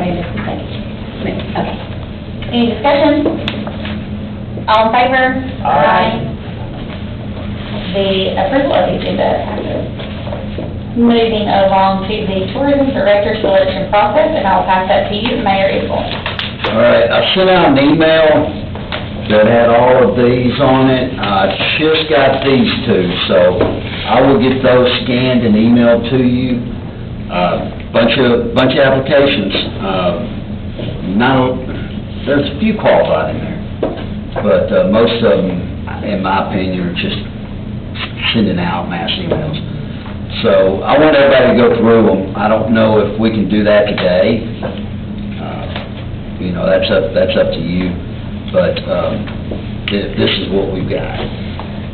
Maybe just a second. Okay. Any discussion? All in favor? Aye. The approval of the agenda passes. Moving along to the tourism director selection process, and I'll pass that to you, Mayor Israel. All right, I sent out an email that had all of these on it. I just got these two, so I will get those scanned and emailed to you. Bunch of applications. There's a few qualified in there, but most of them, in my opinion, are just sending out mass emails. So I want everybody to go through them. I don't know if we can do that today. You know, that's up to you. But this is what we've got.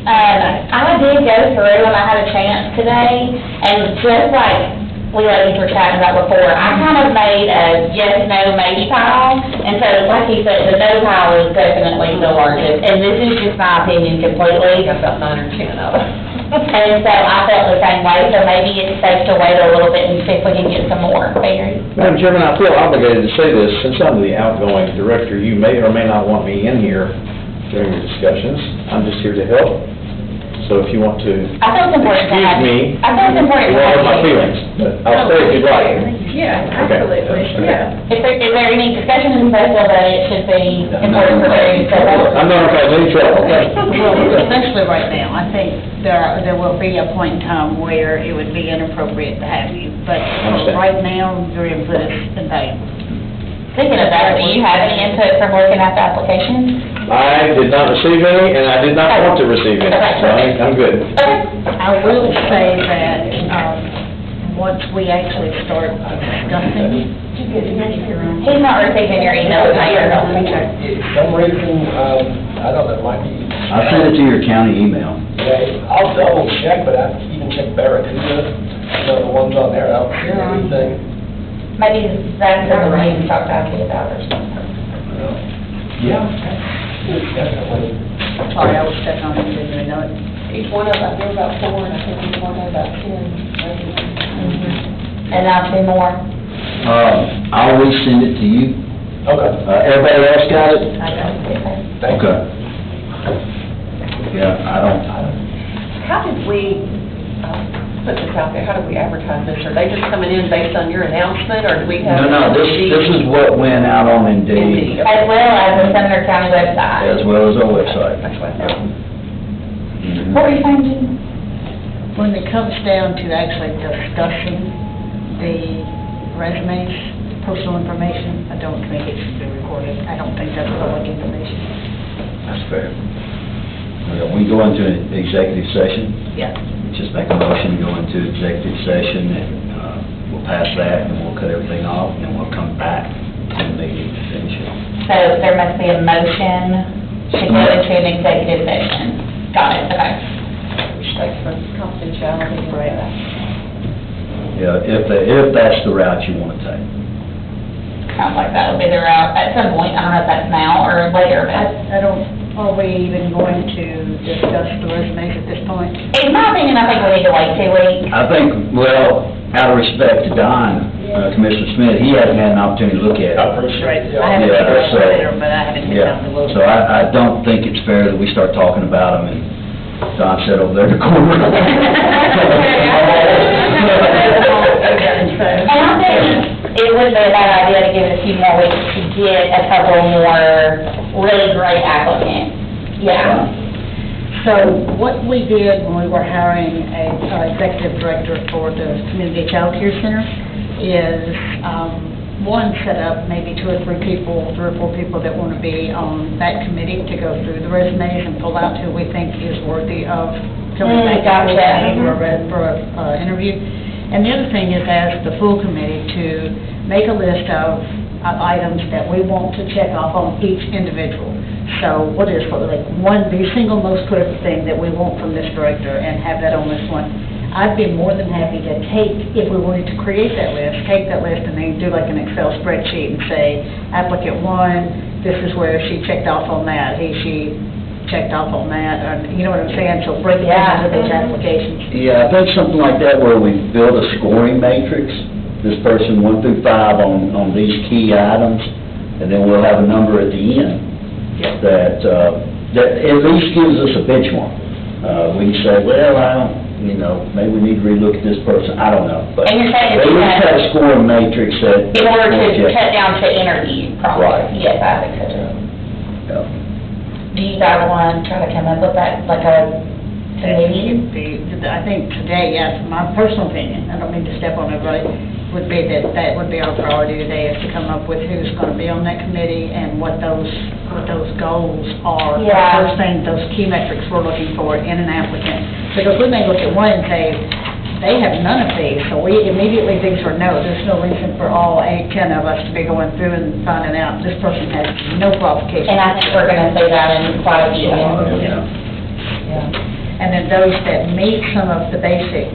I did go through and I had a chance today, and just like we ladies were chatting about before, I kind of made a yes, no, maybe pile, and so like you said, the no pile is definitely the largest, and this is just my opinion completely. Got about 9 or 10 of them. And so I felt the same way, so maybe it's safe to wait a little bit and see if we can get some more. Barry? Madam Chairman, I feel obligated to say this. Since I'm the outgoing director, you may or may not want me in here during your discussions. I'm just here to help. So if you want to I feel it's important to have, excuse me, I feel it's important you to have all my you. feelings, but I'll stay if you'd like. Yeah, Okay. absolutely, yeah. Is there any discussion in both of that it should be important for Barry to say that? I'm not going to cause any trouble, okay? Well, especially right now, I think there will be a point in time where it would be inappropriate to have you, but Understand. right now, your input is invaluable. Speaking of that, do you have any input from looking at the applications? I did not receive any, and I did not want to receive any, so I'm good. Okay. I will say that, once we actually start discussing, He's not receiving your email, Mayor. If some reason, I don't know, it might be. I sent it to your county email. Okay, I'll double check, but I even checked Barracuda, the ones on there, I don't see anything. Maybe that's the one you talked to us about or something. Yeah, definitely. sorry, I was stuck on it, didn't even know it. Each one of them, there's about 4, and I think each one has about 10. And now 2 more. I'll resend it to you. Okay, Everybody else got it? I got it. thank you. Okay. Yeah, I don't. How did we, put this out there, how do we advertise this? Are they just coming in based on your announcement, or do we have? No, this is what went out on Indeed, As well as the Sumner County website. as well as our website. That's what I thought. Mhm. What were you saying, Jean? When it comes down to actually discussing the resumes, personal information, I don't think it should be recorded. I don't think that's public information. That's fair. We go into an executive session. Yeah. Just make a motion, go into executive session, and we'll pass that, and we'll cut everything off, and then we'll come back to the meeting to finish it. So there must be a motion to go into an executive session. Got it, okay. Respect for confidentiality and all that. Yeah, if that's the route you want to take. Sounds like that would be the route at some point. I don't know if that's now or later, but I don't, are we even going to discuss the resumes at this point? in my opinion, I think we need to wait 2 weeks. I think, well, out of respect to Don, Commissioner Smith, he hasn't had an opportunity to look at it. I appreciate it. I haven't Yeah, seen it so- later, but I haven't been down to look. So I don't think it's fair that we start talking about them, and Don said over there in the corner. And I think it would be a bad idea to give it a few more weeks to get a couple more really great applicants. Yeah. So what we did when we were hiring a executive director for the Community Child Care Center is, one, set up maybe 2 or 3 people, 3 or 4 people that want to be on that committee to go through the resumes and pull out who we think is worthy of coming back Gotcha. for an interview. And the other thing is ask the full committee to make a list of items that we want to check off on each individual. So what is, like, the single most critical thing that we want from this director, and have that on this one. I'd be more than happy to take, if we wanted to create that list, take that list and then do like an Excel spreadsheet and say, applicant 1, this is where she checked off on that, she checked off on that, or, you know what I'm saying? So break it down into those applications. Yeah, I think something like that where we build a scoring matrix, this person 1 through 5 on these key items, and then we'll have a number at the end that at least gives us a benchmark. We can say, well, I don't, maybe we need to relook at this person, I don't know. But And you're saying at that you least have- have a scoring matrix that... In order to cut down to interview process. Right. Yes, I think so too. Yeah. Do you guys want to try to come up with that, like a committee? I think today, yes, my personal opinion, I don't mean to step on everybody, would be that would be our priority today, is to come up with who's going to be on that committee and what those goals are. Yeah. Those things, those key metrics we're looking for in an applicant. Because we may look at one and say, they have none of these, so we immediately think, or no, there's no reason for all 8, 10 of us to be going through and finding out this person has no qualifications. And I think we're going to say that in quite a few. And then those that meet some of the basic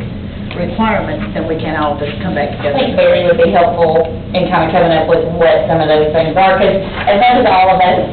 requirements, then we can all just come back I together. think Barry would be helpful in kind of coming up with what some of those things are, because as much as all of us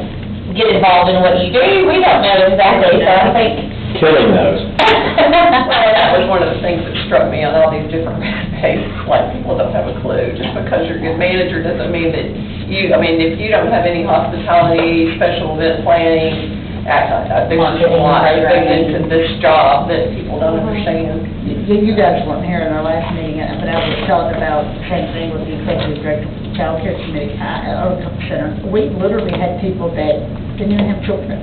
get involved in what you do, we don't know exactly, so I think. Killing those. Well, that was one of the things that struck me on all these different resumes, like people don't have a clue. Just because you're a good manager doesn't mean that if you don't have any hospitality, special event planning, there's just a lot that goes into this job that people don't understand. You guys weren't here in our last meeting, but I was talking about the same thing with the executive director of the child care committee, or center. We literally had people that didn't even have children.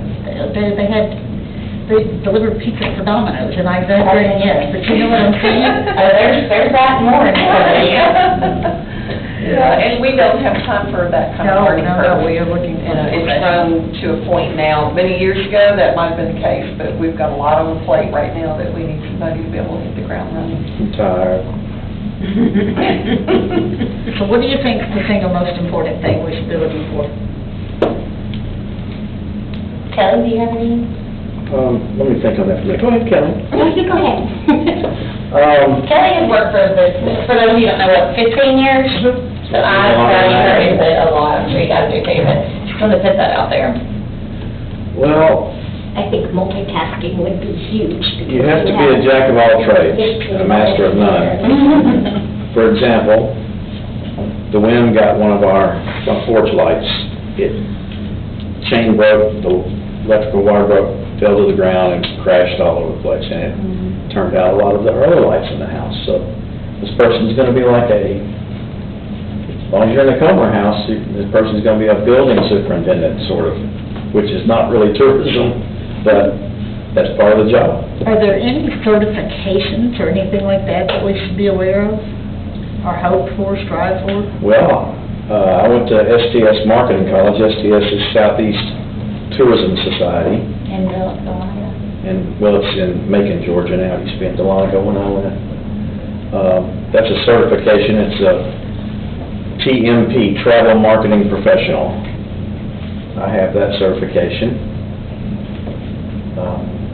They delivered pizza for Domino's, and I exaggerated, yes, but you know what I'm saying? There's that more in Yeah, and we don't have time for that kind of learning curve. We are looking for. It's grown to a point now. Many years ago, that might have been the case, but we've got a lot on the plate right now that we need somebody to be able to hit the ground running. I'm tired. So what do you think is the single most important thing we should be looking for? Kelly, do you have any? Let me think on that for a minute. Go ahead, Kelly. No, you go ahead. Kelly has worked for those of you who don't know, what, 15 years? So I value her input a lot, I'm sure you guys do too, but just want to put that out there. Well, I think multitasking would be huge. you have to be a jack of all trades, and a master of none. For example, the wind got one of our porch lights. It chain broke, the electrical wire broke, fell to the ground and crashed all over the place, and it turned out a lot of the other lights in the house. So this person's going to be like as long as you're in the Comer house, this person's going to be a building superintendent, sort of, which is not really tourism, but that's part of the job. Are there any certifications or anything like that that we should be aware of, or hope for, strive for? Well, I went to STS Marketing College. STS is Southeast Tourism Society. And Delaware. And, well, it's in Macon, Georgia now. It used to be in Delaware when I went. That's a certification. It's a TMP, Travel Marketing Professional. I have that certification.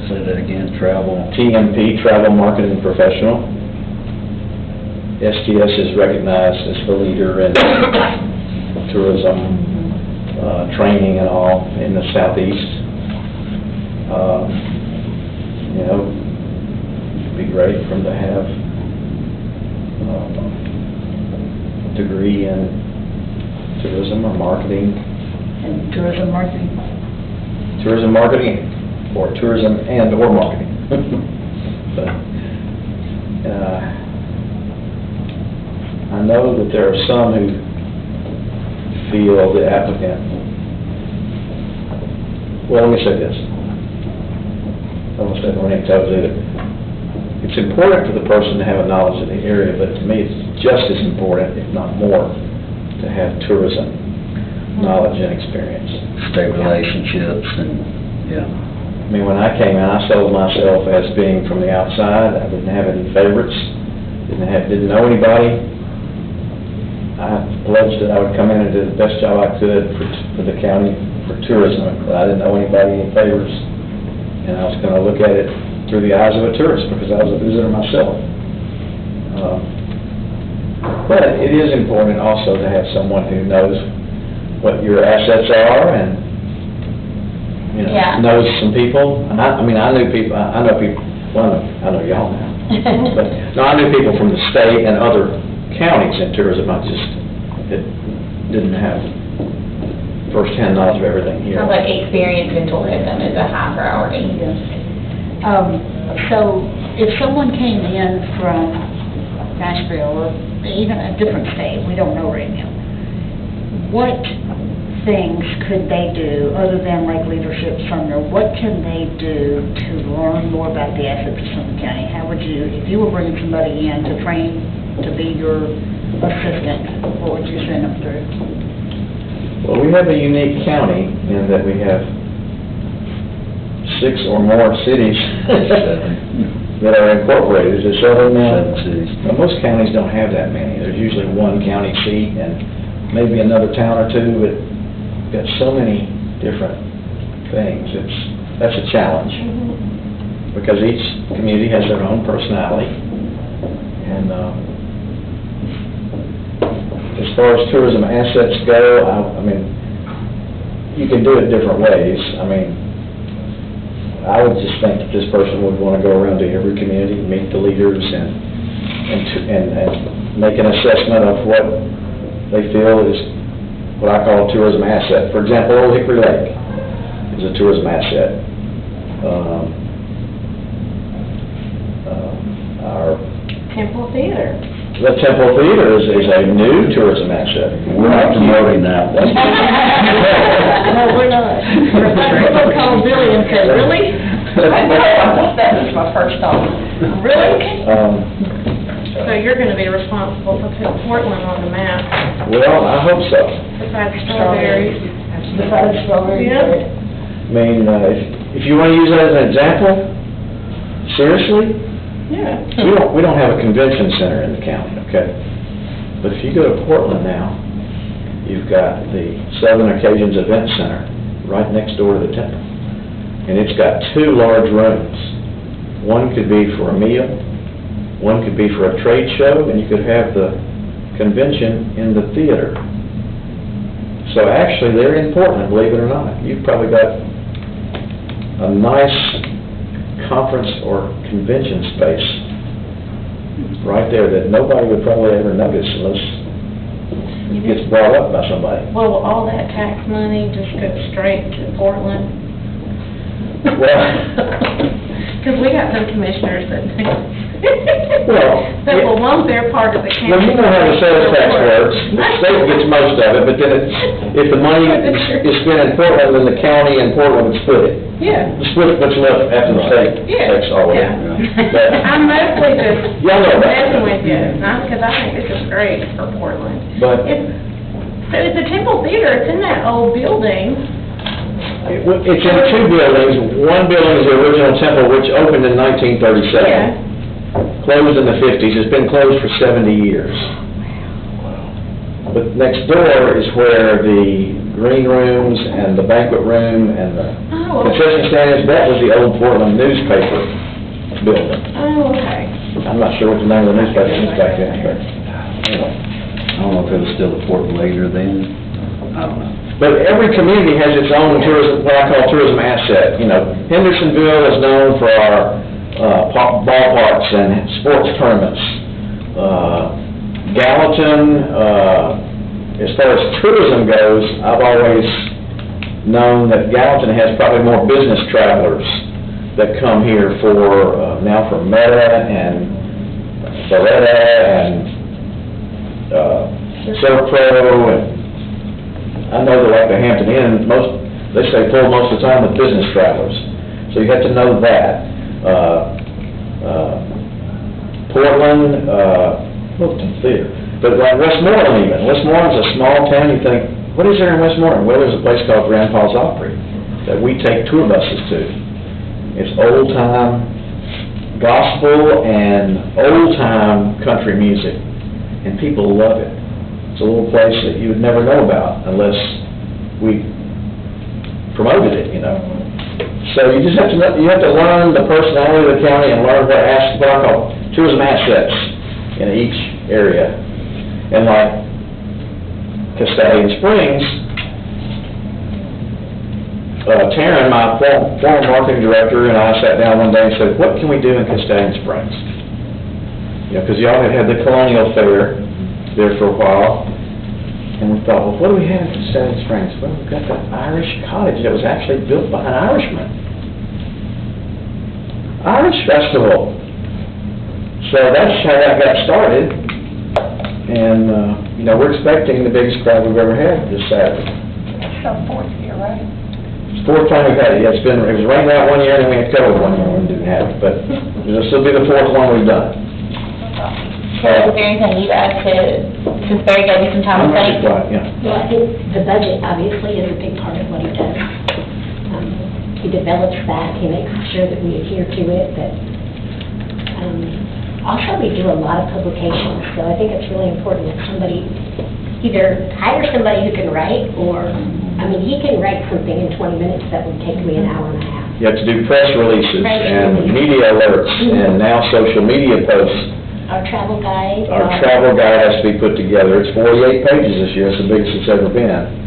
Say that again, travel. TMP, Travel Marketing Professional. STS is recognized as the leader in tourism, training and all in the Southeast. It'd be great for them to have a degree in tourism or marketing. And tourism marketing? Tourism marketing, or tourism and or marketing. But, I know that there are some who feel the applicant, well, let me say this. I don't want to step on any toes either. It's important for the person to have a knowledge of the area, but to me, it's just as important, if not more, to have tourism knowledge and experience. State relationships and, yeah. I mean, when I came in, I sold myself as being from the outside. I didn't have any favorites, didn't know anybody. I pledged that I would come in and do the best job I could for the county for tourism, but I didn't know anybody, any favors. And I was going to look at it through the eyes of a tourist because I was a visitor myself. But it is important also to have someone who knows what your assets are and, knows some people. And I know people, well, I know y'all now. But, no, I knew people from the state and other counties in tourism, I just didn't have first-hand knowledge of everything here. Sounds like experience in tourism is a high priority. So if someone came in from Nashville or even a different state, we don't know right now, what things could they do other than like Leadership Sumner? What can they do to learn more about the assets of Sumner County? How would you, if you were bringing somebody in to train to be your assistant, what would you send them through? Well, we have a unique county in that we have 6 or more cities that are incorporated. Is it 7 now? 7 cities. Now, most counties don't have that many. There's usually one county seat and maybe another town or two, but got so many different things. That's a challenge because each community has their own personality. And as far as tourism assets go, I mean, you can do it different ways. I mean, I would just think that this person would want to go around to every community, meet the leaders, and make an assessment of what they feel is what I call a tourism asset. For example, Old Hickory Lake is a tourism asset. Our Temple Theater. The Temple Theater is a new tourism asset. We're not promoting that one. No, we're not. We'll call Billy and say, really? That was my first thought. Really? So you're gonna be responsible for putting Portland on the map, Well, I hope so. besides strawberries. Besides strawberries. Yeah. I mean, if you want to use that as an example, seriously, Yeah. we don't have a convention center in the county, okay? But if you go to Portland now, you've got the Southern Occasions Event Center right next door to the temple. And it's got 2 large rooms. One could be for a meal, one could be for a trade show, and you could have the convention in the theater. So actually, they're in Portland, believe it or not. You've probably got a nice conference or convention space right there that nobody would probably ever notice unless it gets brought up by somebody. Well, will all that tax money just go straight to Portland? Well, Because we got some commissioners that Well, that will want their part of the county. well, you know how the sales tax works. The state gets most of it, but then if the money is spent in Portland, then the county and Portland would split it. Yeah. Split what's left after the state Yeah. takes all of it. Yeah. I'm mostly just Y'all know that. messing with you, not because I think this is great for Portland. But So it's the Temple Theater, it's in that old building. it's in 2 buildings. One building is the original temple, which opened in 1937. Closed in the 50s. It's been closed for 70 years. But next door is where the green rooms and the banquet room and the concession stand is. That was the old Portland newspaper building. Oh, okay. I'm not sure what the name of the newspaper was back then, but anyway. I don't know if it was still a Portland Leader then. I don't know. But every community has its own tourism, what I call tourism asset. You know, Hendersonville is known for our ballparks and sports tournaments. Gallatin, as far as tourism goes, I've always known that Gallatin has probably more business travelers that come here for, now for Meta and Beretta and Serpro, and I know that like the Hampton Inn, they stay full most of the time with business travelers. So you have to know that. Portland, Wilton Theater. But like Westmoreland even. Westmoreland's a small town. You think, what is there in Westmoreland? Well, there's a place called Grandpa's Opry that we take tour buses to. It's old-time gospel and old-time country music, and people love it. It's a little place that you would never know about unless we promoted it, you know. So you just have to know, you have to learn the personality of the county and learn what I call tourism assets in each area. And like Castalian Springs, Taryn, my former marketing director, and I sat down one day and said, what can we do in Castalian Springs? You know, because y'all had the Colonial Fair, there for a while, and we thought, well, what do we have in Salad Springs? Well, we've got the Irish cottage that was actually built by an Irishman. Irish Festival. So that's how that got started, and, you know, we're expecting the biggest crowd we've ever had this Saturday. It's the fourth year, right? It's the fourth time we've had it. Yeah, it was rained out one year, and then we had COVID one year, and we didn't have it, but this will be the fourth one we've done. Carol, is there anything you'd add to, since Barry gave you some time to think? Yeah. Well, I think the budget obviously is a big part of what he does. He develops that, he makes sure that we adhere to it, but, also we do a lot of publications, so I think it's really important that somebody either hire somebody who can write, or, I mean, he can write something in 20 minutes that would take me an hour and a half. You have to do press releases Press and releases. media alerts, and now social media posts. Our travel guide. Our travel guide has to be put together. It's 48 pages this year. It's the biggest it's ever been.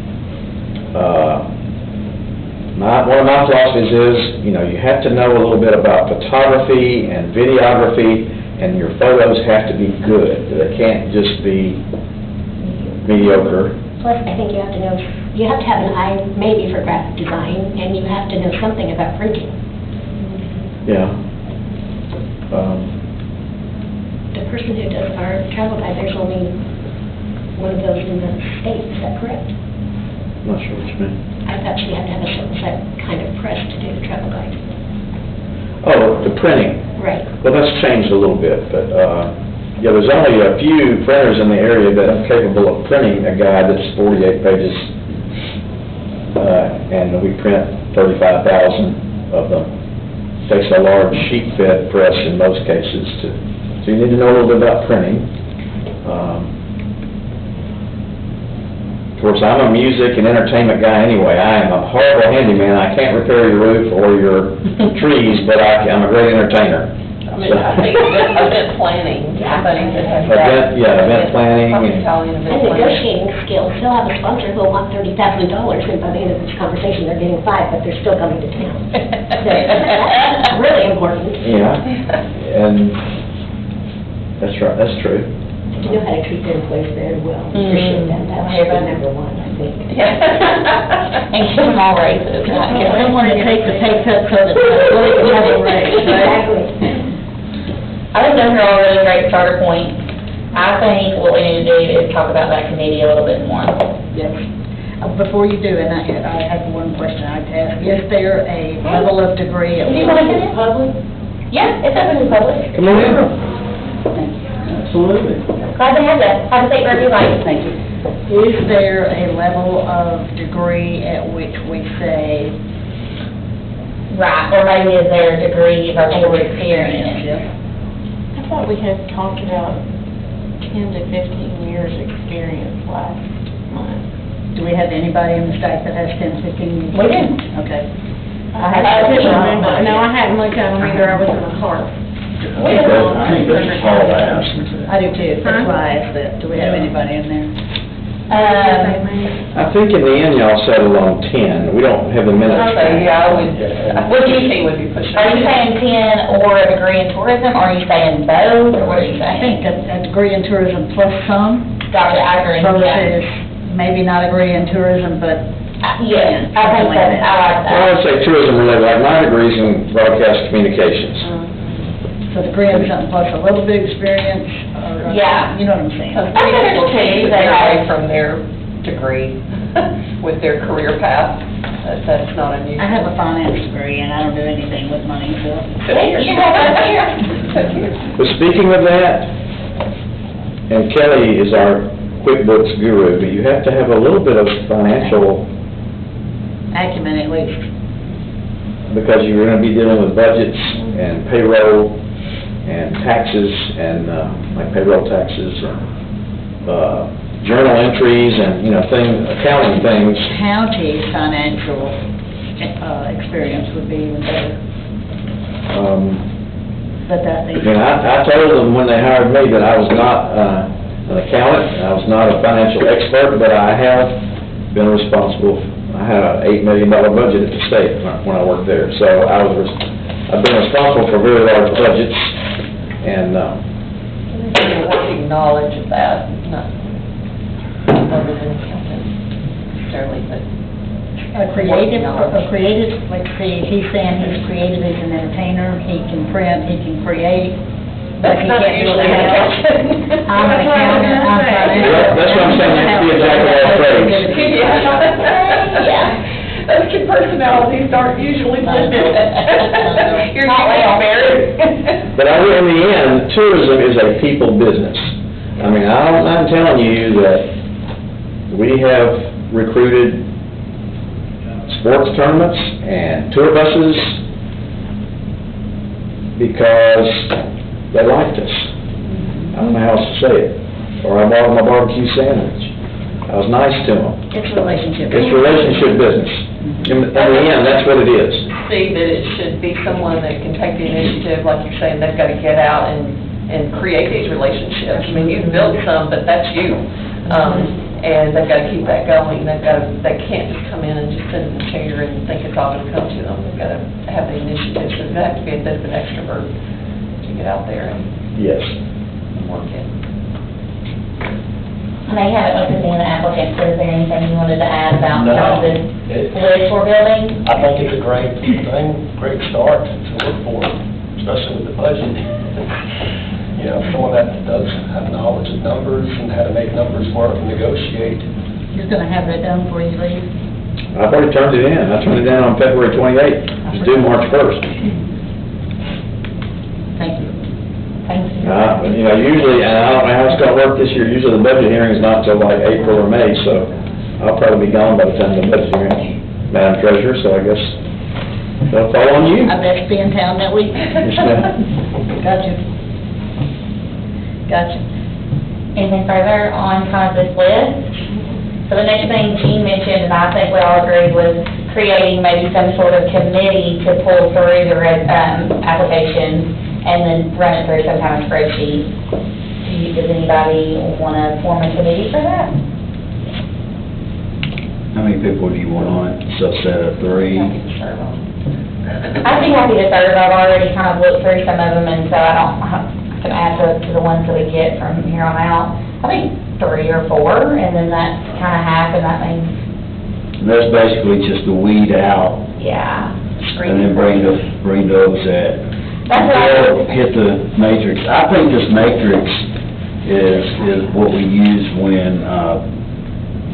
One of my philosophies is, you know, you have to know a little bit about photography and videography, and your photos have to be good. They can't just be mediocre. Plus, I think you have to have an eye maybe for graphic design, and you have to know something about printing. Yeah. The person who does our travel guide, there's only one of those in the state, is that correct? I'm not sure what you mean. I thought you had to have a certain kind of press to do the travel guide. Oh, the printing. Right. Well, that's changed a little bit, but, yeah, there's only a few printers in the area that are capable of printing a guide that's 48 pages, and we print 35,000 of them. Takes a large sheet-fed press in most cases so you need to know a little bit about printing. Of course, I'm a music and entertainment guy anyway. I am a horrible handyman. I can't repair your roof or your trees, but I'm a great entertainer. I mean, I think event planning, somebody that has that. Event planning. Hospitality and And event planning. negotiating skills, he'll have a sponsor who'll want $30,000, and by the end of this conversation, they're getting $5, but they're still coming to town. So that's really important. Yeah, and that's right, that's true. To know how to treat their employees very well, appreciate them, that should be number one, I think. And give them all raises. They don't want to take the pay cut so that they can have a raise, right? Exactly. I think those are all really great starter points. I think what we need to do is talk about that committee a little bit more. Yes. Before you do, and I have one question I'd ask. Is there a level of degree at Do you want to get it? public? Yeah, it's open to the public. Come on in. Absolutely. Glad to have you. Have a safe review life. Thank you. Is there a level of degree at which we say? Right, or maybe is there a degree of experience? I thought we had talked about 10 to 15 years experience last month. Do we have anybody in the state that has 10, 15 years? We do. Okay. I couldn't remember, no, I hadn't looked at them either, I was in a car. I think that's a small ask. I do too, that's why I asked that. Do we have anybody in there? I think in the end, y'all settled on 10. We don't have the minutes. So, yeah, I would he would be pushing. Are you saying 10 or a degree in tourism, or are you saying both, or what are you I saying? think a degree in tourism plus some, Gotcha, I agree. versus maybe not a degree in tourism, but Yes, I think that, I like Well, I that. would say tourism related, like my degree's in broadcast communications. so a degree in something plus a little bit experience, or, Yeah. you know what I'm saying? Some I think people it's take okay, away from their degree with their career path. That's not unusual. I have a finance degree and I don't do anything with money, so. You have that here. But speaking of that, and Kelly is our QuickBooks guru, but you have to have a little bit of financial, Acumen at least. because you're gonna be dealing with budgets and payroll and taxes and, like payroll taxes or, journal entries and, you know, accounting things. County financial, experience would be even better, but that I needs. mean, I told them when they hired me that I was not, an accountant, and I was not a financial expert, but I have been responsible. I had an $8 million budget at the state when I worked there, so I've been responsible for very large budgets, and, Working knowledge of that, not that Creative, like, see, he's saying he's creative as an entertainer, he can print, he can create, but That's he not can't do usually it the else. case. I'm an accountant, I'm financial. Well, that's what I'm saying, you have to be a jack of all trades. Yeah. Those two personalities aren't usually blended. You're Not well. married. But in the end, tourism is a people business. I mean, I'm not telling you that we have recruited sports tournaments and tour buses because they liked us. I don't know how else to say it. Or I bought them a barbecue sandwich. I was nice to them. It's relationship. It's relationship business. In the end, that's what it is. See that it should be someone that can take the initiative, like you're saying, they've got to get out and create these relationships. I mean, you've built some, but that's you. And they've got to keep that going. They can't just come in and just sit in the chair and think it's all going to come to them. They've got to have the initiative, so they have to be a bit of an extrovert to get out there and Yes. work it. And they haven't looked at the applicants, so is there anything you wanted to add about No. this list we're building? I think it's a great thing, great start to look for, especially with the budget. You know, someone that does have knowledge of numbers and how to make numbers work and negotiate. He's gonna have that done before you leave. I've already turned it in. I turned it in on February 28th. It's due March 1st. Thank you. Thank you. You know, usually, and I don't know how it's gonna work this year, usually the budget hearing is not until like April or May, so I'll probably be gone by the time the budget hearing, Madam Treasurer, so I guess they'll fall on you. I best be in town that week. Yes, ma'am. Gotcha. Anything further on kind of this list? So the next thing Gene mentioned, and I think we all agreed, was creating maybe some sort of committee to pull through the applications and then run it through some kind of spreadsheet. Does anybody want to form a committee for that? How many people do you want on it? Subset of 3? I'd be happy to serve. I've already kind of looked through some of them, and so I can add to the ones that we get from here on out. I think 3 or 4, and then that's kind of half, and that means, And that's basically just to weed out yeah. and then bring those at. That's what I- Hit the matrix. I think this matrix is what we use when,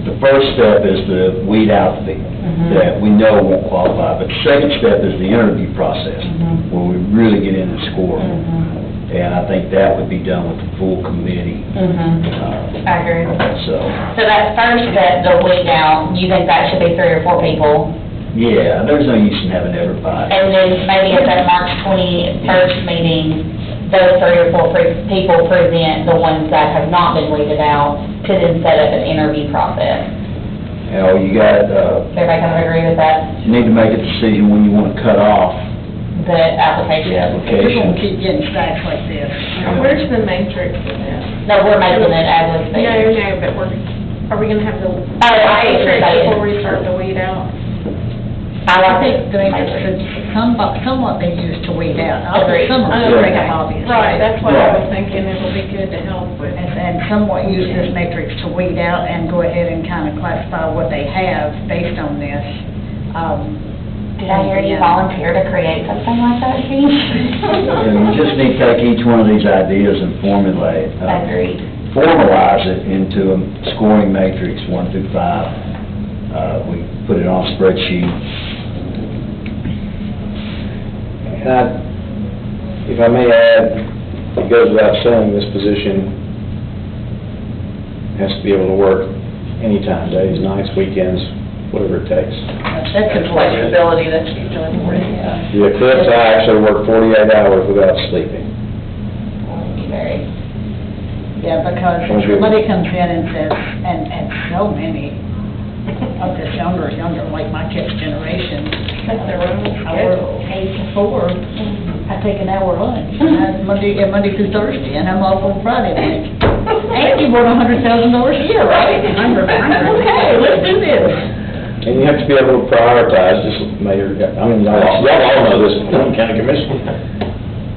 the first step is to weed out the people that we know won't qualify. But the second step is the interview process, where we really get in and score. And I think that would be done with the full committee. I agree. So, So that first step, the weed out, you think that should be 3 or 4 people? yeah, there's no use in having everybody. And then maybe at that March 21st meeting, those 3 or 4 people present the ones that have not been weeded out to then set up an interview process. You know, you got, Does everybody kind of agree with that? you need to make a decision when you want to cut off The application? the We're application. gonna keep getting stacks like this. Where's the matrix in that? No, we're making it as we speak. No, but are we gonna have the I see what you're matrix saying. before we start the weed out? I think the matrix is somewhat they use to weed out. Agreed. Some are very obvious. Right, that's what I was thinking, it'll be good to help with. And somewhat use this matrix to weed out and go ahead and kind of classify what they have based on this. Did I hear you volunteer to create something like that, Gene? And you just need to take each one of these ideas and formulate, Agreed. formalize it into a scoring matrix, 1 through 5. We put it on a spreadsheet. And if I may add, it goes without saying, this position has to be able to work anytime, days, nights, weekends, whatever it takes. That's And important. flexibility, that's usually important, yeah. The Eclipse, I actually work 48 hours without sleeping. Very. Yeah, because if somebody comes in and says, and so many of this younger, like my kids' generation, That's their own I work 8 to 4, I take an hour lunch, and that's Monday through Thursday, and I'm off on Friday night. And you want $100,000 a year, right? Okay, let's do this. And you have to be able to prioritize, just Mayor, I mean, y'all all know this, Clinton County Commission.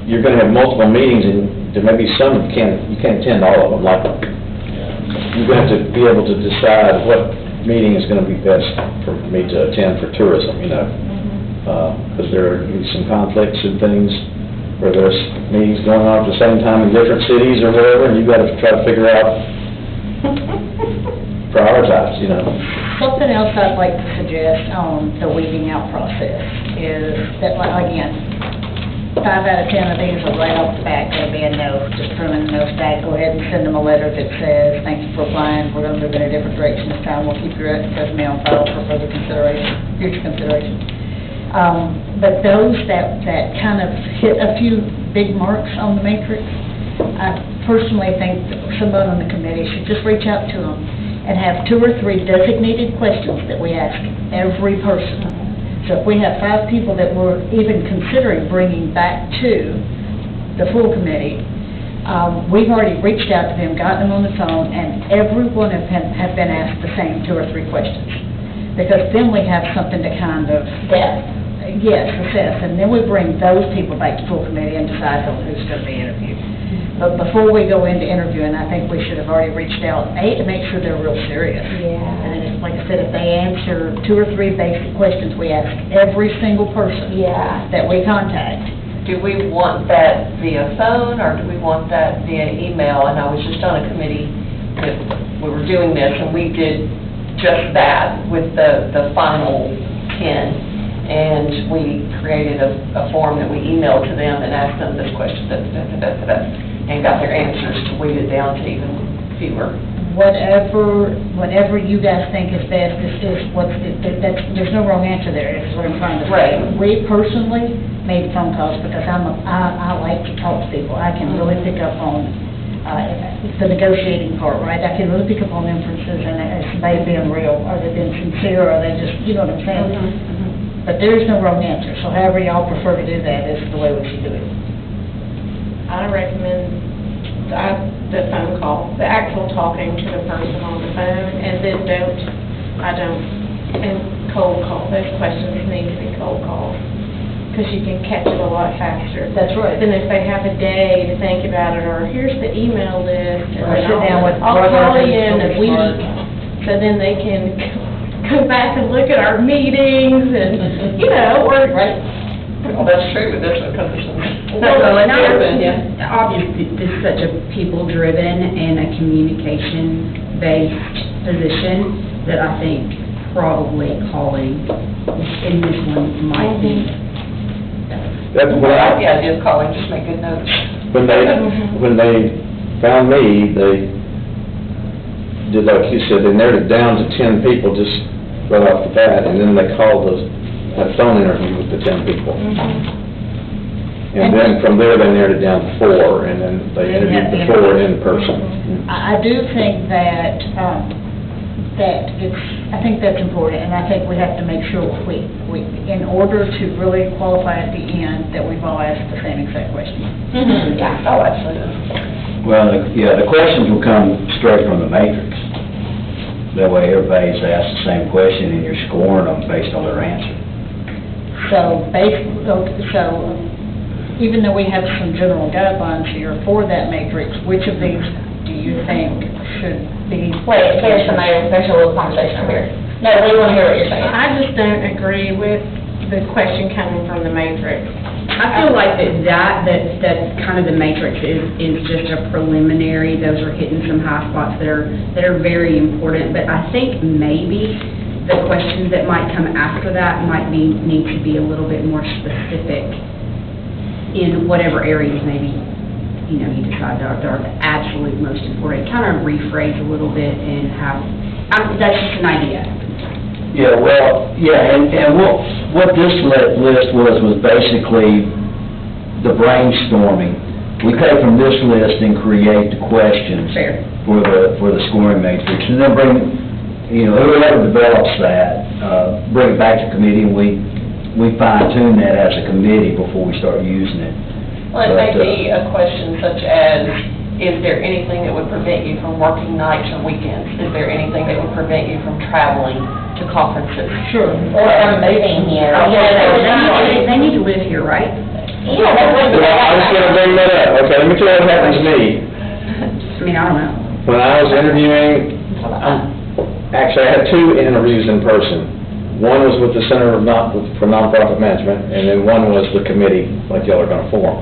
You're gonna have multiple meetings, and there may be some you can't attend all of them, like, you're gonna have to be able to decide meeting is gonna be best for me to attend for tourism, you know? Because there are some conflicts and things, where there's meetings going on at the same time in different cities or whatever, and you've got to try to figure out, prioritize, you know? Something else I'd like to suggest on the weeding out process is that, like, again, 5 out of 10 of these are right off the bat going to be a no, just throw in a no stack. Go ahead and send them a letter that says, thank you for applying, we're going to move in a different direction this time, we'll keep your resume on file for further consideration, future consideration. But those that kind of hit a few big marks on the matrix, I personally think that someone on the committee should just reach out to them and have 2 or 3 designated questions that we ask every person. So if we have 5 people that we're even considering bringing back to the full committee, we've already reached out to them, gotten them on the phone, and every one of them have been asked the same 2 or 3 questions. Because then we have something to kind of... assess, and then we bring those people back to full committee and decide who's going to be interviewed. But before we go into interviewing, I think we should have already reached out, to make sure they're real serious. Yeah. And then, like I said, if they answer 2 or 3 basic questions, we ask every single person that we contact. Do we want that via phone, or do we want that via email? And I was just on a committee that we were doing this, and we did just that with the final 10. And we created a form that we emailed to them and asked them this question, and got their answers to weed it down to even fewer. Whatever you guys think is best is there's no wrong answer there, is what I'm trying to say. Right. We personally made phone calls because I like to talk to people. I can really pick up on the negotiating part, right? I can really pick up on inferences and as they being real, are they being sincere, or are they just, you know what I'm saying? Mm-hmm. But there is no wrong answer, so however y'all prefer to do that is the way we should do it. I recommend the phone call, the actual talking to the person on the phone, and then and cold call. Those questions need to be cold calls, because you can catch it a lot faster. That's right. Then if they have a day to think about it, or here's the email list, and Or sit down with I'll call brother you in a who's week, smart. so then they can go back and look at our meetings and, or... Right. Well, that's true, but that's because there's some... Well, and Yeah. obviously, this is such a people-driven and a communication-based position that I think probably calling in this one might be. That's what I like the I, idea of calling, just make good notes. when they found me, they did like you said, they narrowed it down to 10 people just right off the bat, and then they called that phone interview with the 10 people. And then from there, they narrowed it down to 4, and then they interviewed the 4 in person. I do think that I think that's important, and I think we have to make sure we, in order to really qualify at the end, that we've all asked the same exact question. Yeah, oh, absolutely. Well, the questions will come straight from the matrix. That way everybody's asked the same question and you're scoring them based on their answer. So even though we have some general guidelines here for that matrix, which of these do you think should be? Wait, there's a little conversation over here. No, we want to hear what you're saying. I just don't agree with the question coming from the matrix. I feel like that kind of the matrix is just a preliminary. Those are hitting some high spots that are very important. But I think maybe the questions that might come after that might need to be a little bit more specific in whatever areas maybe you decide are the absolute most important. Kind of rephrase a little bit and have. That's just an idea. Yeah, well, and what this list was basically the brainstorming. We take from this list and create the questions Fair. for the scoring matrix, and then bring, whoever develops that, bring it back to committee, and we fine tune that as a committee before we start using it. Well, it may be a question such as, is there anything that would prevent you from working nights or weekends? Is there anything that would prevent you from traveling to conferences? Sure. Or from moving here. They need to live here, right? Yeah, that's what Well, I was going to bring that up. Okay, let me tell you what happened to me. I mean, I don't know. When I was interviewing, Actually, I had 2 interviews in person. One was with the Center for Nonprofit Management, and then one was the committee, like y'all are gonna form.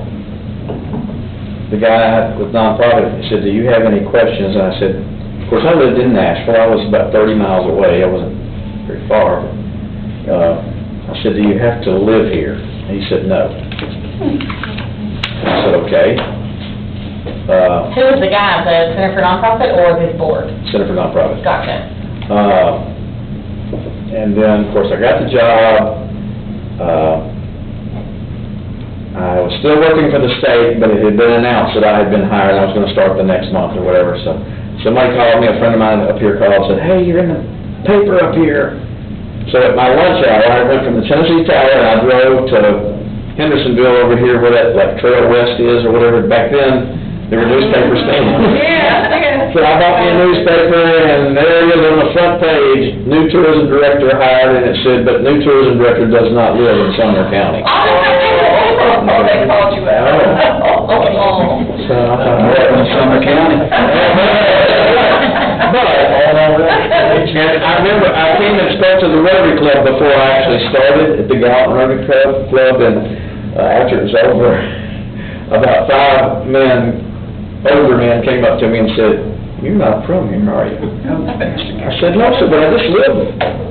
The guy with nonprofit, he said, "Do you have any questions?" And I said, of course, I lived in Nashville, I was about 30 miles away, I wasn't very far. I said, "Do you have to live here?" And he said, "No." I said, "Okay." Who was the guy, the Center for Nonprofit or this board? Center for Nonprofit. Gotcha. And then, of course, I got the job. I was still working for the state, but it had been announced that I had been hired, and I was gonna start the next month or whatever, so somebody called me, a friend of mine up here called, and said, "Hey, you're in the paper up here." So at my lunch hour, I went from the Tennessee Tower, and I drove to Hendersonville over here, where that, like, Trail West is, or whatever. Back then, there were newspaper stands. Yeah. So I bought me a newspaper, and there it is on the front page, new tourism director hired, and it said, "But new tourism director does not live in Sumner County." Oh, they called you out. So I thought, I live in Sumner County. And I remember, I came and spoke to the Rotary Club before I actually started at the Gallup Rotary Club, and after it was over, about 5 men, older men, came up to me and said, "You're not from here, are you?" I said, "No, sir, but I just live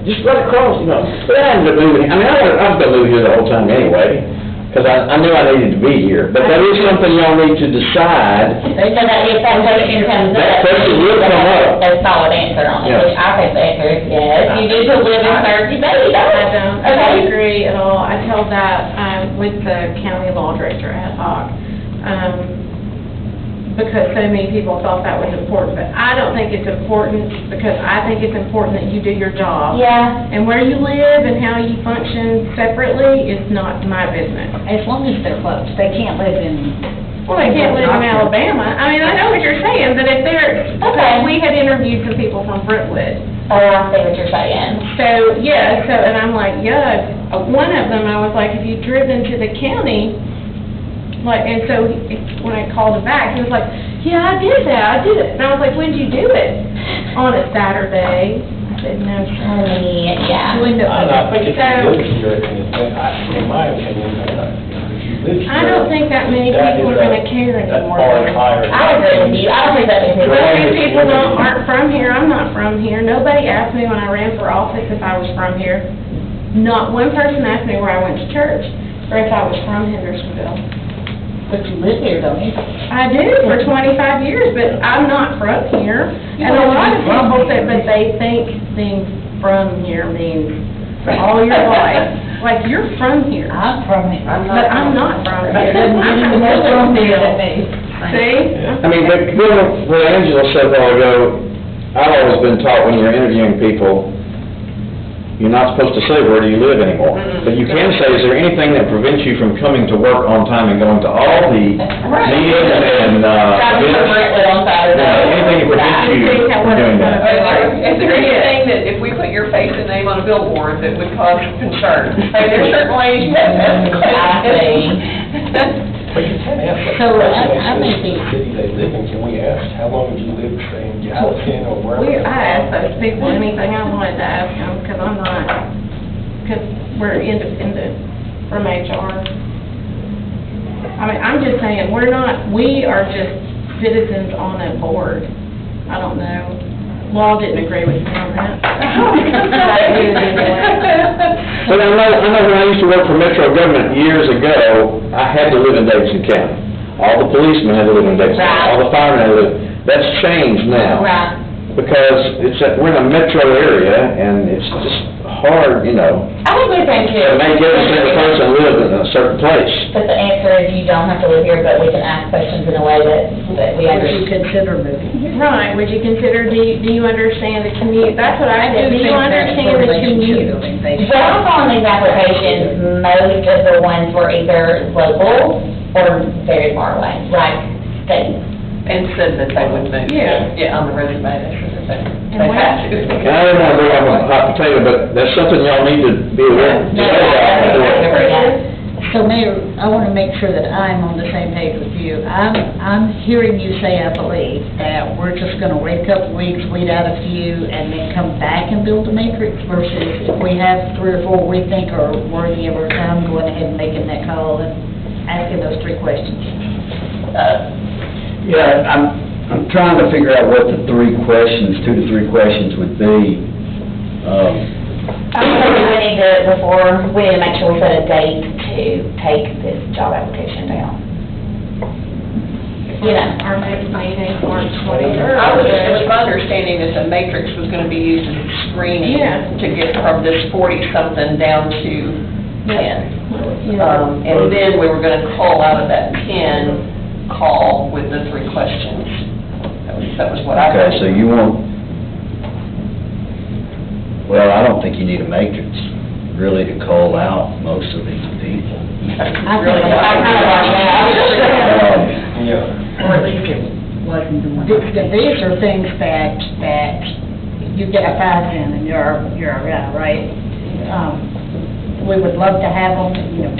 just right across, you know." But I hadn't been moving, I mean, I've been moving here the whole time anyway, because I knew I needed to be here. But that is something y'all need to decide. So that if that question comes up. That question will come up. A solid answer on it, Yes. which I think the answer is yes, you need to live in Thursday, but you I don't. don't Okay. agree at all. I held that with the county law director ad hoc, because so many people thought that was important. But I don't think it's important, because I think it's important that you do your job. Yeah, And where you live and how you function separately is not my business. As long as they're close, they can't live in. Well, they can't live in Alabama. I mean, I know what you're saying, but if they're, Okay. we had interviewed some people from Brentwood. oh, I see what you're saying. So, yeah, so, and I'm like, yeah, one of them, I was like, if you driven to the county, like, and so when I called him back, he was like, "Yeah, I did that, I did it." And I was like, "When did you do it?" "On a Saturday." I said, "No, sir." Yeah. I think it's good in your opinion, but in my opinion, if you live here. I don't think that many people are gonna care That's anymore. far higher. I agree with you, I don't think that is. But these people aren't from here, I'm not from here. Nobody asked me when I ran for office if I was from here. Not one person asked me where I went to church, or if I was from Hendersonville. But you live here, don't you? I do for 25 years, but I'm not from here. And a lot of people say, but they think being from here means all your life. Like, you're from here. I'm from here. But I'm not from here. Doesn't get any more from here than me. See? I mean, but given what Angela said a while ago, I've always been taught when you're interviewing people, you're not supposed to say, "Where do you live?" anymore. But you can say, "Is there anything that prevents you from coming to work on time and going to all the meetings and, Driving events?" from Brentwood on Saturday. Anything that prevents you from doing that? Is there anything that if we put your face and name on a billboard that would cause concern? Like, there's certain ways you have to ask the question. But you can ask that So, question, I they think say the city they live in, can we ask, how long did you live, say, in Gallatin or wherever? I ask those people anything I wanted to ask them, because I'm not, because we're independent from HR. I mean, I'm just saying, we are just citizens on a board. I don't know. Law didn't agree with me on that. But I know when I used to work for Metro government years ago, I had to live in Davidson County. All the policemen had to live in Davidson County, all the firemen had to live. That's changed now. Right. Because we're in a metro area, and it's just hard, you know, I think we can too. to make every single person live in a certain place. But the answer is you don't have to live here, but we can ask questions in a way that we Would you understand. consider moving? Right, would you consider, do you understand the commute? That's what I do, do you understand the commute? When I'm on these applications, most of the ones were either local or very far away, like state. And said that they would move. Yeah. Yeah, on the resume, they said that And they when- had to. And I don't want to bring up a hot potato, but that's something y'all need to be aware of. Yeah, that's exactly right. So Mayor, I want to make sure that I'm on the same page with you. I'm hearing you say, I believe, that we're just going to wait a couple weeks, weed out a few, and then come back and build a matrix versus if we have 3 or 4 we think are worthy of our time, going ahead and making that call and asking those 3 questions. Yeah, I'm trying to figure out what the 3 questions, 2 to 3 questions would be. I think we need to, we need to make sure we set a date to take this job application down. You know. Our next meeting, March 23rd. It was my understanding that the matrix was gonna be used as screening Yeah. to get from this 40-something down to 10. And then we were gonna call out of that 10 call with the 3 questions. That was what I. Okay, so you want, well, I don't think you need a matrix, really, to call out most of these people. I Really, think- I kind of like that. Yeah. Or at least it wasn't the one. These are things that you get a 5 in and you're out, right? We would love to have them,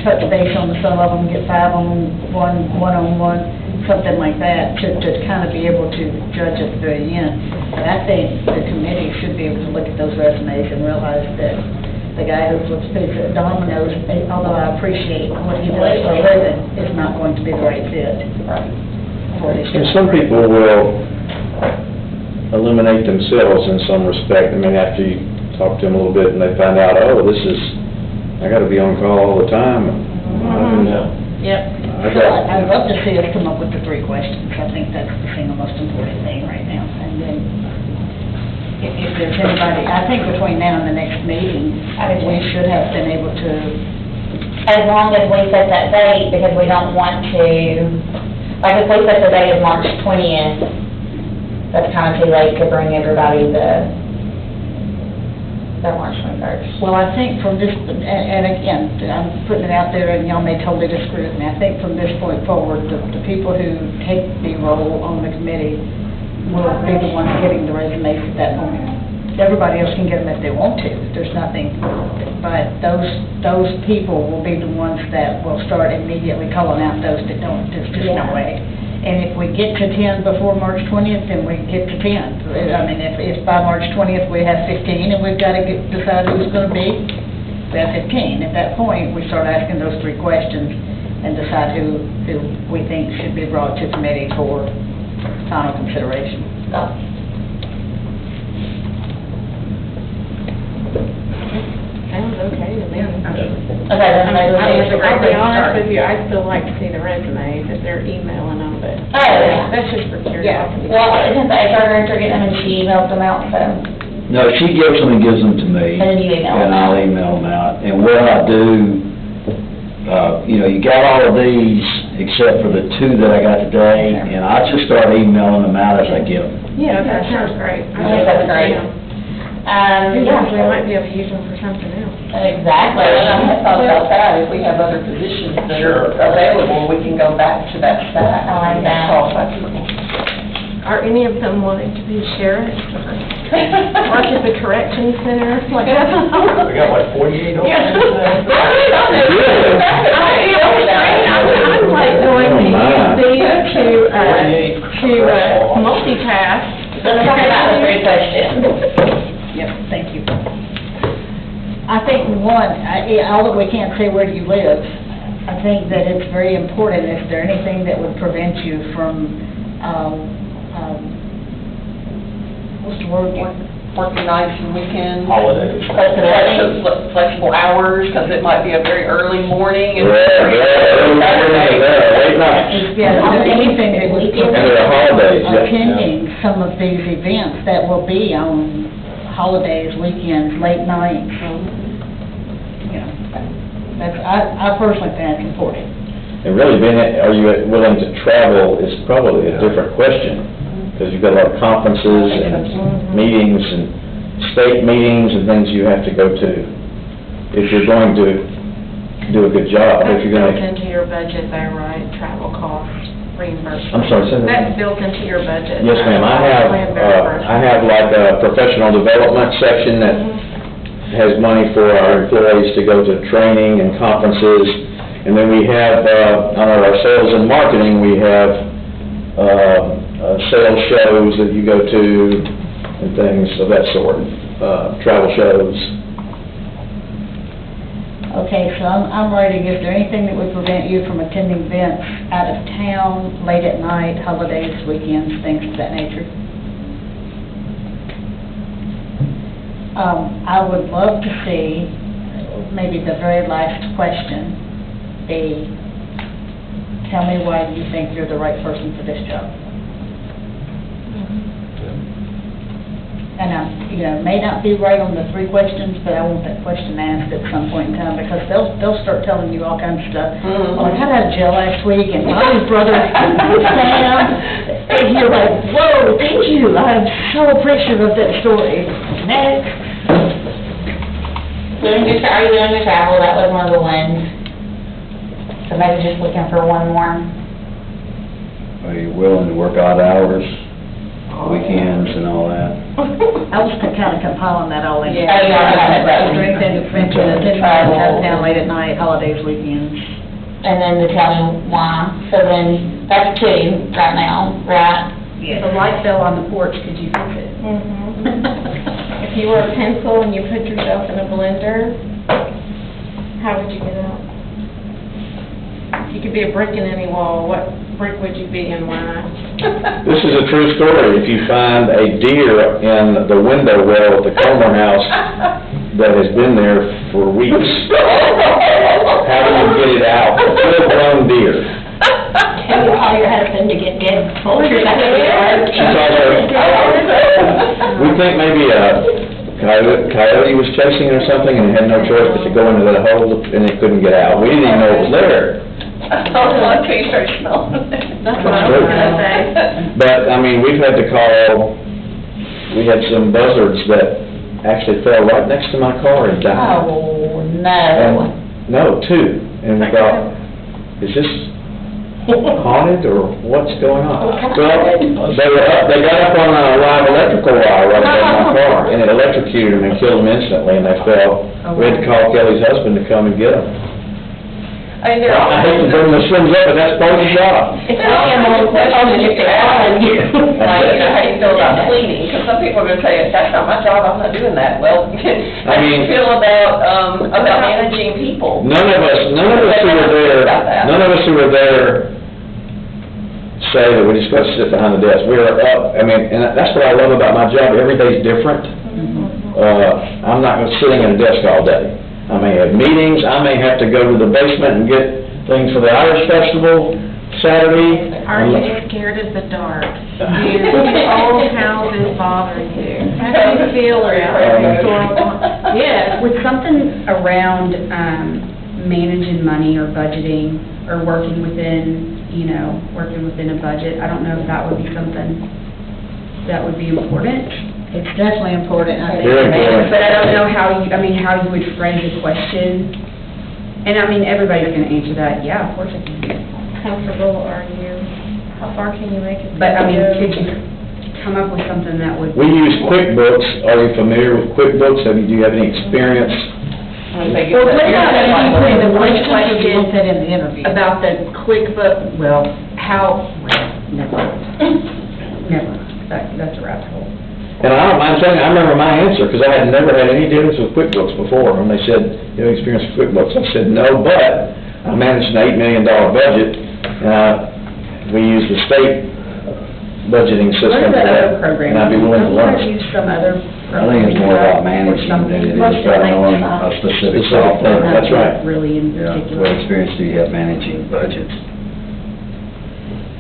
touch base on some of them, get 5 on one-on-one, something like that, to kind of be able to judge at the very end. But I think the committee should be able to look at those resumes and realize that the guy who's with Domino's, although I appreciate what he does for a living, is not going to be the right fit. And some people will eliminate themselves in some respect. I mean, after you talk to them a little bit and they find out, oh, I gotta be on call all the time. Yep. So I'd love to see us come up with the 3 questions. I think that's the single most important thing right now. And then if there's anybody, I think between now and the next meeting, we should have been able to, As long as we set that date, because we don't want to, like if we set the date of March 20th, that's kind of too late to bring everybody the March 21st. well, I think from this, and again, I'm putting it out there and y'all may totally disagree with me. I think from this point forward, the people who take the role on the committee will be the ones getting the resumes at that point. Everybody else can get them if they want to. There's nothing, but those people will be the ones that will start immediately calling out those that don't. There's just no way. And if we get to 10 before March 20th, then we get to 10. I mean, if by March 20th we have 15 and we've got to decide who's going to be, we have 15. At that point, we start asking those 3 questions and decide who we think should be brought to committee for final consideration. Sounds okay to me. Okay, then maybe we should. I'll be honest with you, I'd still like to see the resumes if they're emailing them, but. Oh, yeah. That's just for curiosity. Well, isn't the HR director getting them and she emails them out, so, No, she gives them and gives them to me. and then you email them And out? I'll email them out. And what I do, you got all of these except for the 2 that I got today, and I just start emailing them out as I get them. Yeah, that sounds great. I think that's great. Yeah, we Yeah, might be able to use them for something else. exactly. And I had thought about that, if we have other positions that are available, we can go back to that staff. I like that. Qualified people. Are any of them wanting to be sheriffs or work at the correction center? Like, I don't know. We got like 48 Yeah. openings. I'm like going to use these to 48. multitask. Let's talk about the 3 questions. Yep, thank you. I think although we can't say where you live, I think that it's very important, is there anything that would prevent you from, what's the word? Working nights and weekends. Holidays. Flexible hours, because it might be a very early morning and. Late night. Yeah, anything that would And there are holidays, yeah. attending some of these events that will be on holidays, weekends, late nights. I personally think that's important. And really, are you willing to travel is probably a different question, because you've got a lot of conferences and meetings and state meetings and things you have to go to. If you're going to do a good job, if That's you're built going to... into your budget though, right? Travel cost reimbursement. I'm sorry, say that That's again. built into your budget. Yes, ma'am, I have like a professional development section that has money for our employees to go to training and conferences, And then we have, on our sales and marketing, we have sales shows that you go to and things of that sort, travel shows. Okay, so I'm writing, is there anything that would prevent you from attending events out of town, late at night, holidays, weekends, things of that nature? I would love to see, maybe the very last question, be, tell me why you think you're the right person for this job. And may not be right on the 3 questions, but I want that question asked at some point in time, because they'll start telling you all kinds of stuff. Well, I got out of jail last week, and Bobby's brother, Sam, and you're like, whoa, thank you, I'm so appreciative of that story. Next. Are you doing the travel? That was one of the ones. So maybe just looking for one more. Are you willing to work odd hours, weekends and all that? I was kind of compiling that all in. Yeah. Oh, yeah, Is there anything that prevents you from attending events out of town, late at night, holidays, weekends? And then to tell me why. So then, that's 2 right now, right? If a light fell on the porch, could you fix it? If you were a pencil and you put yourself in a blender, how would you get out? If you could be a brick in any wall, what brick would you be and why? This is a true story. If you find a deer in the window well at the Comer house that has been there for weeks, how do you get it out? A full-grown deer. Can you call your husband to get dead vultures out of your We think maybe a coyote was chasing it or something, and it had no choice but to go into that hole, and it couldn't get out. We didn't even know it was there. Until you start smelling it. That's what I was gonna say. But, I mean, we've had to call, we had some buzzards that actually fell right next to my car and died. Oh, no. And, no, 2. And we thought, is this haunted, or what's going on? Well, they got up on a live electrical wire right above my car, and it electrocuted them and killed them instantly, and they fell. We had to call Kelly's husband to come and get them. I mean, I hate to bring the sins up, but that's part of the job. It's really a more question if they're on you. Like, how you feel about cleaning, because some people are gonna say, that's not my job, I'm not doing that. Well, how do you feel about managing people? None of us who were there say that we're just supposed to sit behind the desk. We are up, I mean, and that's what I love about my job, every day's different. I'm not sitting at a desk all day. I may have meetings, I may have to go to the basement and get things for the Irish Festival Saturday. Are you scared of the dark? Do old houses bother you? How do you feel around historical? Yeah, with something around managing money or budgeting or working within a budget, I don't know if that would be something that would be important. It's definitely important, I think. Very important. But I don't know how you would frame the question. And I mean, everybody's gonna answer that, yeah, of course I can. Comfortable are you? How far can you make it? But I mean, could you come up with something that would? We use QuickBooks. Are you familiar with QuickBooks? Do you have any experience? Well, what about if you put in the question you looked at in the interview? About the QuickBooks, never. That's a rabbit hole. And I don't mind saying, I remember my answer, because I had never had any dealings with QuickBooks before. When they said, you have experience with QuickBooks, I said, no, but I managed an $8 million budget, and we use the state budgeting system for that. And I'd be willing to learn. Use some other. I think it's more about managing than it is about knowing a specific software. That's right. Really in Yeah, particular. what experience do you have managing budgets?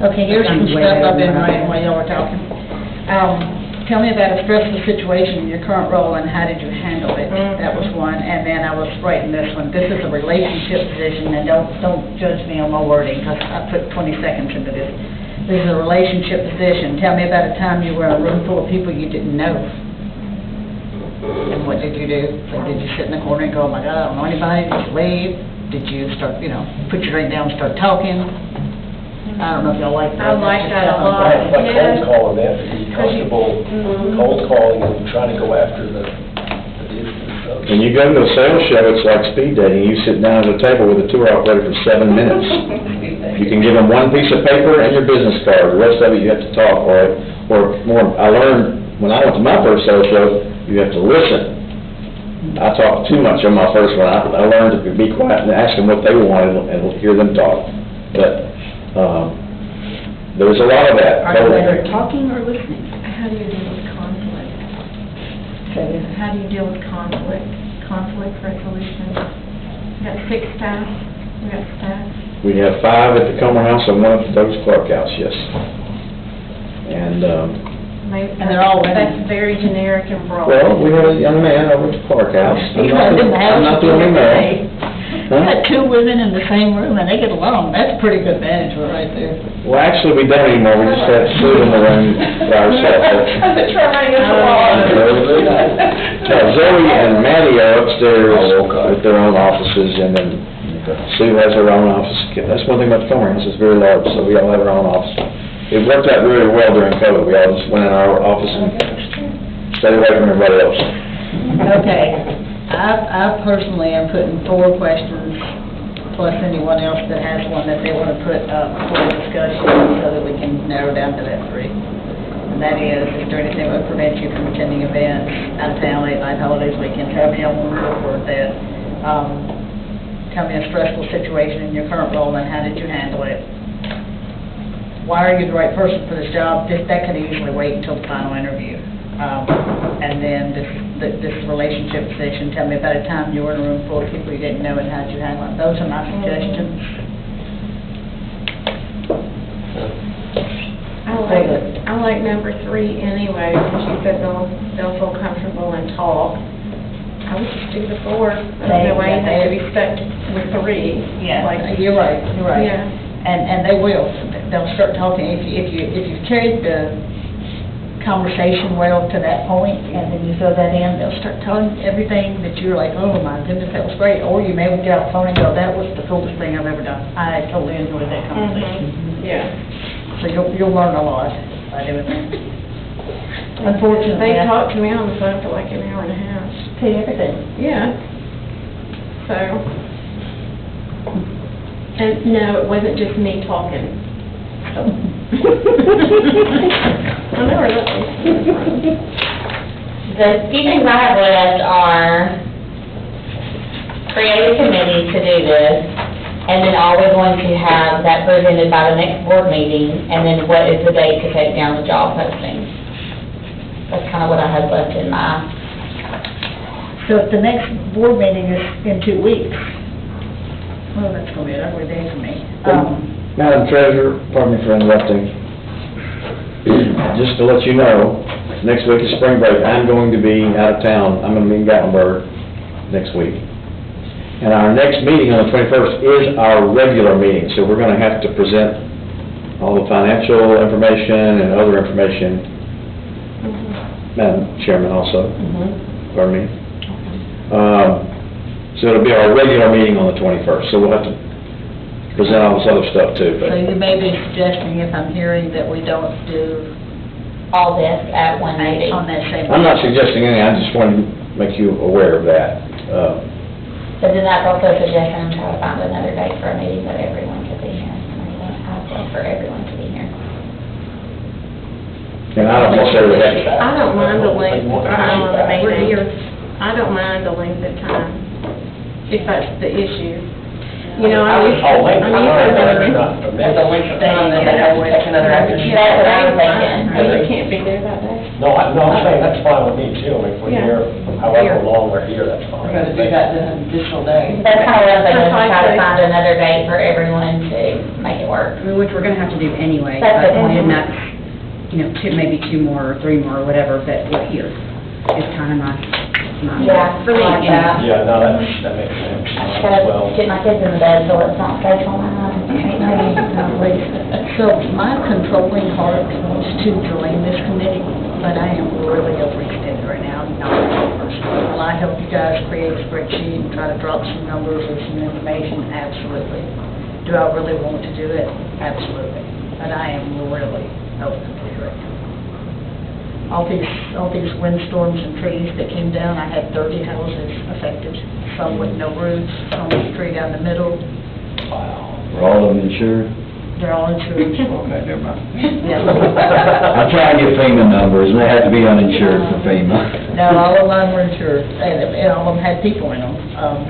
Okay, here's some stuff I've been writing while y'all were talking. Tell me about a stressful situation in your current role and how did you handle it? That was one, and then I was writing this one. This is a relationship position, and don't judge me on my wording, because I put 20 seconds into this. This is a relationship position. Tell me about a time you were in a room full of people you didn't know. And what did you do? Like, did you sit in the corner and go, oh my God, I don't know anybody? Did you leave? Did you start, put your drink down and start talking? I don't know if y'all like that. I like that a lot. Like Yeah. cold calling, they have to be comfortable cold calling and trying to go after the distance. When you go to a sales show, it's like speed dating. You sit down at a table with a tour operator for 7 minutes. You can give them one piece of paper and your business card. The rest of it, you have to talk, or more. I learned, when I went to my first sales show, you have to listen. I talked too much on my first one. I learned to be quiet and ask them what they wanted and hear them talk. But, there's a lot of that. Are you better at talking or listening? How do you deal with conflict? So, How do you deal with conflict resolution? We got 6 staff, we got staff. We have 5 at the Comer House and 1 at the Douglas Clark House, yes. And, And they're all women. That's very generic and broad. well, we had a young man over at the Clark House. I'm not the only man. You got 2 women in the same room and they get along, that's pretty good management right there. Well, actually, we don't anymore, we just have Sue in the room by ourselves. I've been trying to Now, Zoe and Maddie are upstairs with their own offices, and then Sue has her own office. That's one thing about the Comer House, it's very large, so we all have our own office. It worked out really well during COVID, we all just went in our office and stayed away from everybody else. Okay, I personally am putting 4 questions, plus anyone else that has one that they want to put up for discussion, so that we can narrow down to that 3. And that is there anything that would prevent you from attending events, out of town, late night, holidays, weekends, however you want to report that? Tell me a stressful situation in your current role, and how did you handle it? Why are you the right person for this job? That could easily wait until the final interview. And then this relationship position, tell me about a time you were in a room full of people you didn't know, and how did you handle it? Those are my suggestions. I like number 3 anyway, because you said they'll feel comfortable and talk. I would just do the 4. There's no way you have to be stuck with 3. Yeah, Like, you're right. Yeah. And they will. They'll start talking. If you've carried the conversation well to that point, and then you throw that in, they'll start telling everything that you're like, oh my goodness, that was great. Or you may get out the phone and go, that was the coolest thing I've ever done. I totally enjoyed that conversation. Yeah. So you'll learn a lot by doing that. Unfortunately, They talked to me on the phone for like an hour and a half. tell you everything. Yeah. So, and no, it wasn't just me talking. So. I know where that is. The few things I have left are create a committee to do this, and then are we going to have that presented by the next board meeting, and then what is the date to take down the job posting? That's kind of what I had left in my, So if the next board meeting is in 2 weeks, well, that's going to be an ugly day for me. Madam Treasurer, pardon me for interrupting. Just to let you know, next week is spring break. I'm going to be out of town. I'm going to be in Gatlinburg next week. And our next meeting on the 21st is our regular meeting, so we're going to have to present all the financial information and other information. Madam Chairman also, pardon me. So it'll be our regular meeting on the 21st, so we'll have to present all this other stuff too. So you may be suggesting, if I'm hearing, that we don't do all this at one meeting. on that same. I'm not suggesting anything, I just wanted to make you aware of that. But then that's also suggesting try to find another date for a meeting that everyone could be here. I'd love for everyone to be here. And I don't necessarily have to. I don't mind the length of time of the meeting. I don't mind the length of time, if that's the issue. You know, I'm used to That's the length of time that they have to take another action. That's what I'm thinking. You can't be there that day. No, I'm saying that's fine with me too. I mean, if we're here, however long we're here, that's fine. We're gonna do that an additional day. That's kind of what I'm thinking, is try to find another date for everyone to make it work. I mean, which we're gonna have to do anyway, That's but okay. and that's, you know, maybe 2 more or 3 more or whatever, but we're here. It's kind of my, Yeah, for me, I like that. Yeah, no, that makes sense. I just gotta get my kids in bed so it's not safe on my mind. So my controlling heart wants to join this committee, but I am really overextended right now, I'm not a person. Will I help you guys create a spreadsheet and try to drop some numbers or some information? Absolutely. Do I really want to do it? Absolutely. But I am really open to it. all these windstorms and trees that came down, I had 30 houses affected, some with no roofs, some with a tree down the middle. Were all of them insured? They're all insured. Okay, never mind. Yeah. I'm trying to get FEMA numbers, and they have to be uninsured for FEMA. No, all of mine were insured, and all of them had people in them.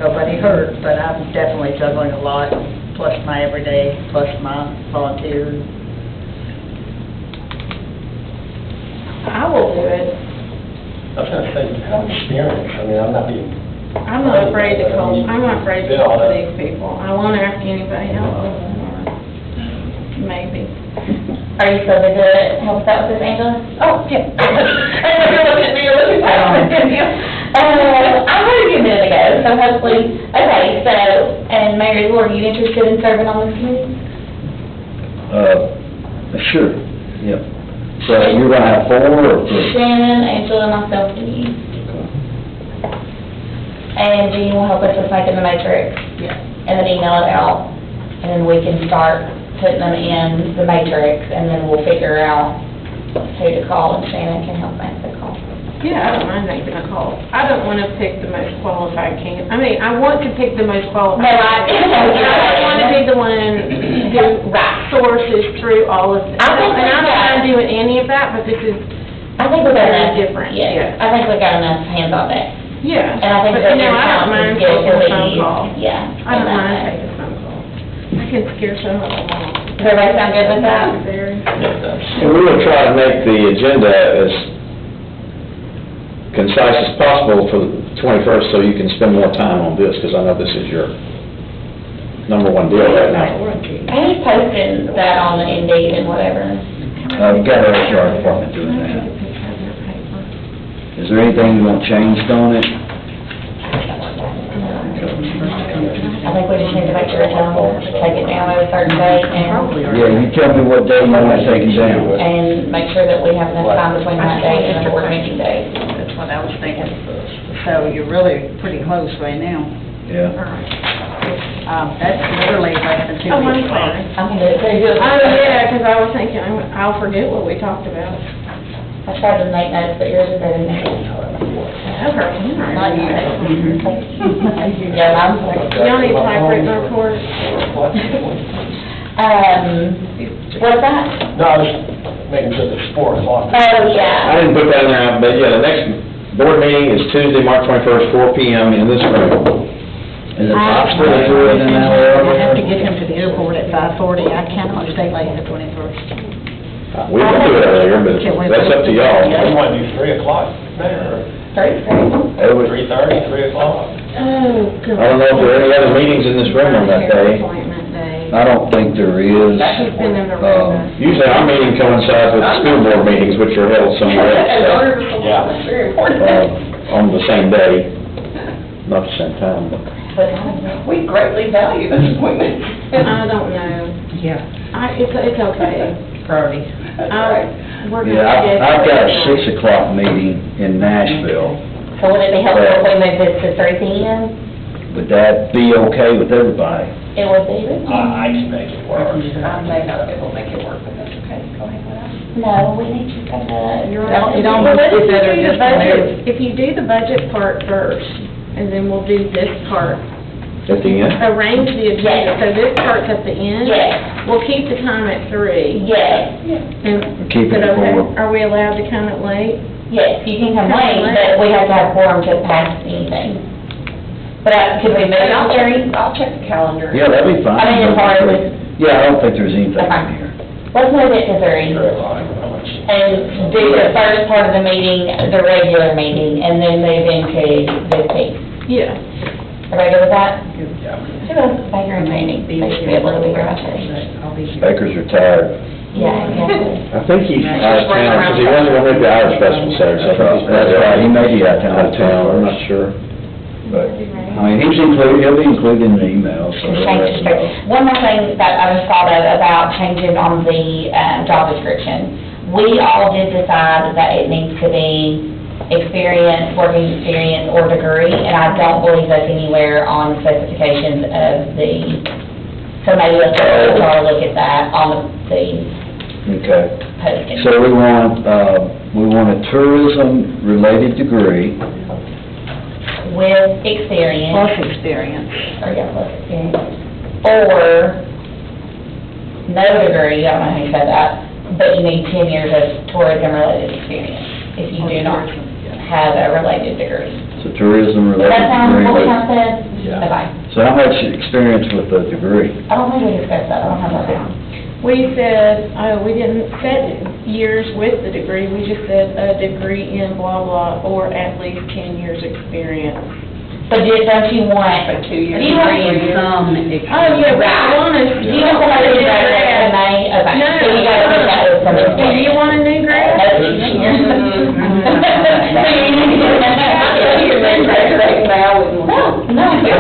Nobody hurt, but I'm definitely juggling a lot, plus my everyday, plus my volunteer. I will do it. I was gonna say, you have experience, I mean, I'm not being. I'm not afraid to call, I'm not afraid to Yeah, call that- these people. I won't ask anybody else, or maybe. Are you still good to help us out with this, Angela? Oh, yeah. You're looking at me, you're looking at me. I heard you a minute ago, so hopefully, okay, so, and Mary Lou, are you interested in serving on this committee? Sure, yep. So you're gonna have 4 or 3? Shannon, Angela, and myself, and you. And Jean will help us with making the matrix. Yeah. And then email it out, and then we can start putting them in the matrix, and then we'll figure out who to call, and Shannon can help make the call. Yeah, I don't mind making a call. I don't want to pick the most qualified candidate. I mean, I want to pick the most qualified. No, I- candidate. I don't want to be the one who sources through all of this. I think And I don't that- mind doing any of that, but this is, I think we got Very enough. different, Yes, yeah. I think we got enough hands on deck. yeah. And I think But, that you know, your I don't mind council skills taking a will phone be, call. yeah. I don't and mind that- taking a phone call. I can scare some of them off. Does everybody sound good with that? Very. And we're gonna try to make the agenda as concise as possible for the 21st, so you can spend more time on this, because I know this is your number one deal right now. I was posting that on the Indeed and whatever. We've got our HR department doing that. Is there anything you want changed on it? I think we just need to make sure it's available, take it down at a certain date Yeah, you tell me what day you want to take it down. and make sure that we have enough time between that date and the board meeting date. That's what I was thinking. So you're really pretty close right now. Yeah. That's literally less than 2 Oh, I'm weeks. sorry. I can do it too. Oh, yeah, because I was thinking, I'll forget what we talked about. I tried to make notes, but yours is better than mine. That's her handwriting. Not you. Yeah, mine's like. Y'all need typewritten report? What's that? No, I was making sure it's 4 o'clock. Oh, I yeah. didn't put that in there, but yeah, the next board meeting is Tuesday, March 21st, 4 PM in this room. Is it possible to do it in an hour? I have to get him to the airport at 5:40. I cannot stay late the 21st. We can do it earlier, but that's up to y'all. You want to do 3 o'clock there, Three. It would- 3:30, 3 o'clock? Oh, good. I don't know if there are any other meetings in this room on that day. Appointment day. I don't think there is. She's been in the room. Usually our meeting coincides with the school board meetings, which are held somewhere else, Yeah. It's very important. on the same day, not the same time, but. We greatly value this appointment. I don't know. Yeah. It's okay. Priority. That's right. We're gonna Yeah, get- I've got a 6 o'clock meeting in Nashville. So would it be helpful if we moved this to 3 PM? Would that be okay with everybody? It would be. I can make it work. I may not be able to make it work, but that's okay. Go ahead with that. No, we need to kind of. You're right. You don't Well, want to what if do you better do the just budget, if you do the budget part first, and then we'll do this part, At the end? arrange the agenda, so this part's at the end? Yes. We'll keep the time at 3. Yes, And, Keep is it it okay? 4. Are we allowed to come at late? yes, you can come late, but we have to have quorum to pass anything. But could we move it And to 3? I'll check the calendar. Yeah, that'd be fine. I mean, as far as- Yeah, I don't think there's anything in Okay. here. Let's move it to 3. 3 o'clock, how much? And do the first part of the meeting, the regular meeting, and then move into this piece. Yeah. Everybody good with that? Yeah. Who else is Baker and Manning? They should be able to be here by 3. I'll be here. Baker's retired. Yeah, exactly. I think he's out of town, because he wasn't gonna make the Irish Festival Saturday, so I think he's That's right, he may be out out of town, I'm not sure. But, I mean, he'll be included in the email, so. Just change the description. One more thing that I just thought of about changing on the job description. We all did decide that it needs to be experience, working experience, or degree, and I don't believe that's anywhere on the specifications of the, so maybe let's try to look at that on the Okay. posting. So we want, we want a tourism-related degree. With experience. Plus experience. Or, yeah, plus experience. Or no degree, I don't know how you said that, but you need 10 years of tourism-related experience if you do not have a related degree. So tourism-related Does that sound degree. what we kind of said? Yeah. Okay. So how much experience with the degree? I don't think we discussed that, I don't have that down. We said, we didn't set years with the degree, we just said a degree in blah, blah, or at least 10 years experience. So don't you want, A 2 year do you want, degree. Some Oh, yeah, we Right. want us. do you want somebody to graduate in May? Okay, No. so you gotta put that with some Do experience. you want a new grad? No, you can't. So you need to get that out. You can make graduate now with one. No, no.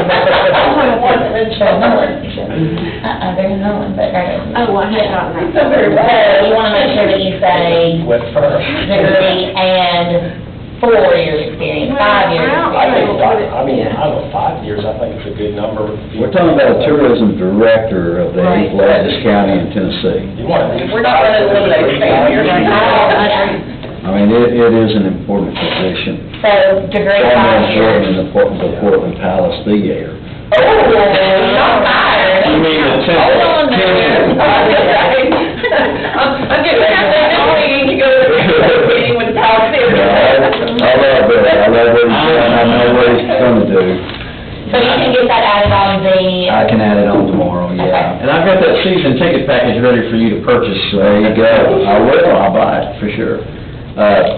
There's no one but graduate. Oh, I had gotten that. So very well. So you wanna make sure that you say Went first. degree and 4 years experience, 5 years I experience. think, I mean, I don't know, 5 years, I think it's a good number. We're talking about a tourism director of the Right. largest county in Tennessee. You want to. We're not gonna eliminate 5 years. I mean, it is an important position. So degree, Far more 5 years. important than the Portland Palace Theater. Oh, not fired. You mean the Hold on there. I'm getting ready to go to the meeting with the Palace Yeah, I love it, I love what he's doing, I know what he's gonna do. So you can get that added on the, I can add it on tomorrow, yeah. And I've got that season ticket package ready for you to purchase. There you go, I will, I'll buy it, for sure.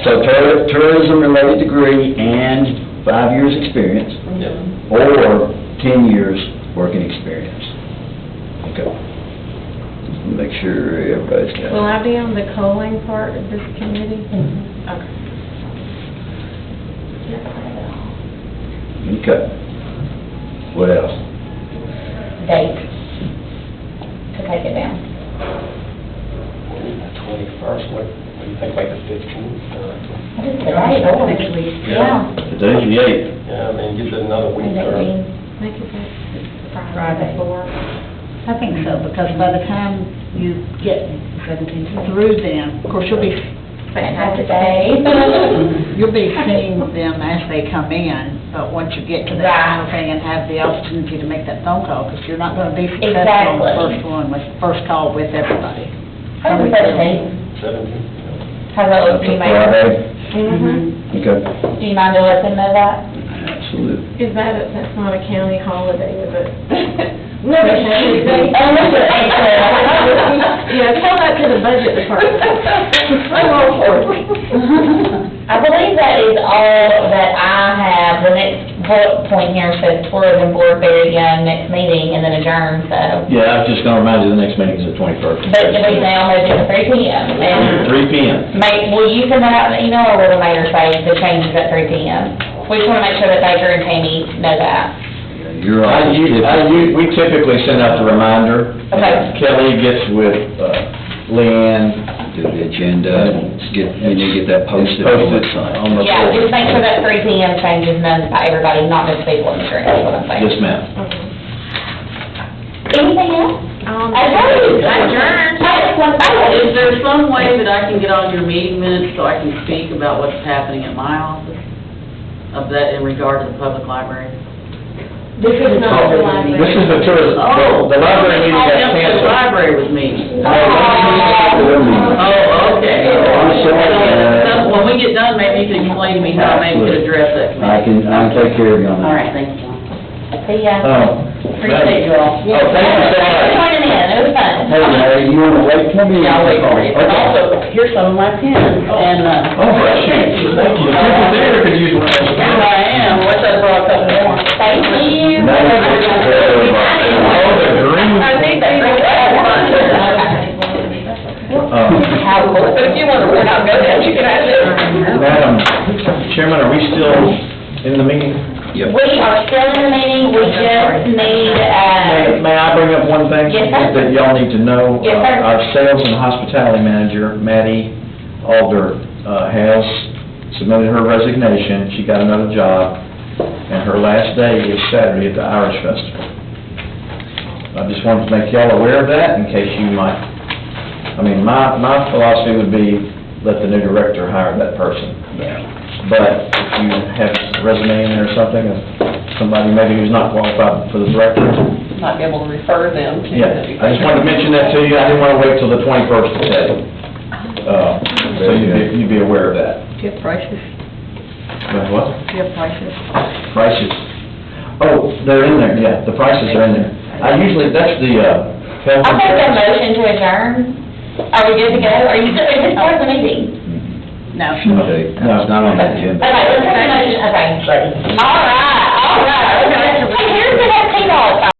So tourism-related degree and 5 years experience, or 10 years working experience. Okay. Make sure everybody's got it. Will I be on the culling part of this committee? Okay. Okay. What else? date to take it down. 21st, what do you think, like the 15th? What is today, Lord? Next week. Yeah. Today's the 8th. Yeah, I mean, gives it another week And that or. means Make it Friday. before. I think so, because by the time you get through them, of course, you'll be fantastic day. you'll be seeing them as they come in, but once you get to that kind of thing and have the opportunity to make that phone call, because you're not going to be successful on the Exactly. first one, with first call with everybody. How's the 17th? 17th. How's that look to you, Mayor? Friday? Mm-hmm. Okay. Do you mind to let them know that? Absolutely. Is that's not a county holiday, is it? No, it's Tuesday. Oh, no, it's Yeah, tell that to the budget department. I'm all for it. I believe that is all that I have. The next bullet point here says tourism board very young, next meeting, and then adjourn, so. Yeah, I was just gonna remind you, the next meeting is the 21st. But we now moved it to 3 p.m. And 3 p.m. will you send that out in an email, or will the mayor say the change is at 3 p.m.? We just want to make sure that Baker and Tammy know that. You're on. We typically send out the reminder. Okay. Kelly gets with Leanne. Do the agenda, you need to get that posted on the website. On the Yeah, just board. make sure that 3 p.m. change is known by everybody, not just people in the room, is what I'm saying. Yes, ma'am. Anything else? Adjourn. Is there some way that I can get on your meeting minutes so I can speak about what's happening at my office, of that in regard to the public library? This is not the library. This is the tourism, the library meeting got The canceled. library was meeting. Oh, Okay. I'm sorry. So when we get done, maybe you can explain to me how I maybe could address that I committee. can take care of you on that. All right, thank you. See ya. Appreciate you all. Oh, thank you so Thanks for much. joining in, it was fun. Hey, Larry, you want to wait for me? Yeah, I'll wait for you. And Okay. also, here's some of my pens, and, Oh, bless you. Thank you. The theater could use one. here I am, wish I brought a couple more. Thank you. No, thank you very much. Oh, the green. I think they bring that one. How cool. So if you want to run out and go down, you can have it. Madam Chairman, are we still in the meeting? Yep. We are still in the meeting, we just need, May I bring up one thing? Yes, sir. That y'all need to know? Yes, sir. Our sales and hospitality manager, Maddie Alder, has submitted her resignation. She got another job, and her last day is Saturday at the Irish Festival. I just wanted to make y'all aware of that in case you might, I mean, my philosophy would be, let the new director hire that person. But if you have a resume in there or something, of somebody maybe who's not qualified for the director, Might be able to refer them to. yeah, I just wanted to mention that to you, I didn't want to wait till the 21st to tell you. So you'd be aware of that. Do you have prices? What? Do you have prices? Prices? Oh, they're in there, yeah, the prices are in there. I usually, that's the, I'll take a motion to adjourn. Are we good to go? Are you, is this part of the meeting? No. Okay, no, it's not on the agenda. Okay, let's take a motion, okay. All right, okay. Hey, here's the next thing all the time.